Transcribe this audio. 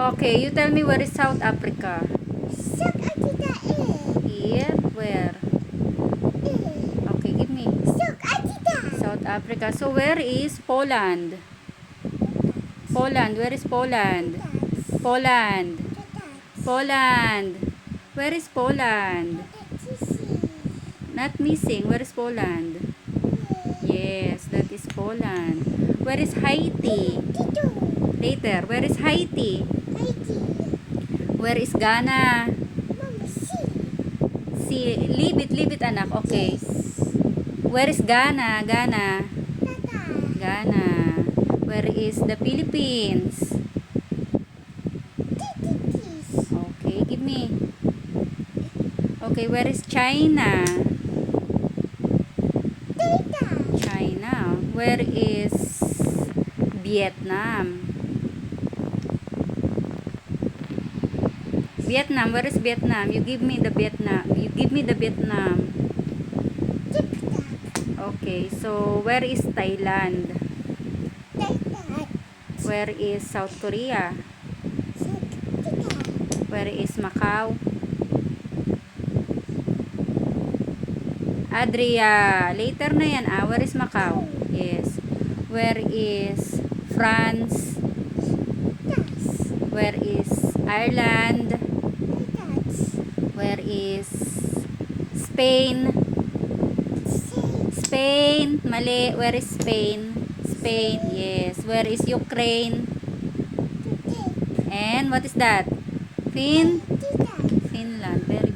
Okay, you tell me where is South Africa? South Africa is. Here? Where? Okay, give me. South Africa. South Africa. So where is Poland? Poland. Where is Poland? Poland. Poland. Where is Poland? Not missing. Where is Poland? Yes, that is Poland. Where is Haiti? Later. Where is Haiti? Where is Ghana? See, leave it anak. Okay. Where is Ghana? Ghana. Ghana. Where is the Philippines? Okay, give me. Okay, where is China? China. Where is Vietnam? Vietnam. Where is Vietnam? You give me the Vietnam. You give me the Vietnam. Okay, so where is Thailand? Where is South Korea? Where is Macau? Adria, later na yan. Where is Macau? Yes. Where is France? Where is Ireland? Where is Spain? Spain. Mali. Where is Spain? Spain. Yes. Where is Ukraine? And what is that? Finland. Very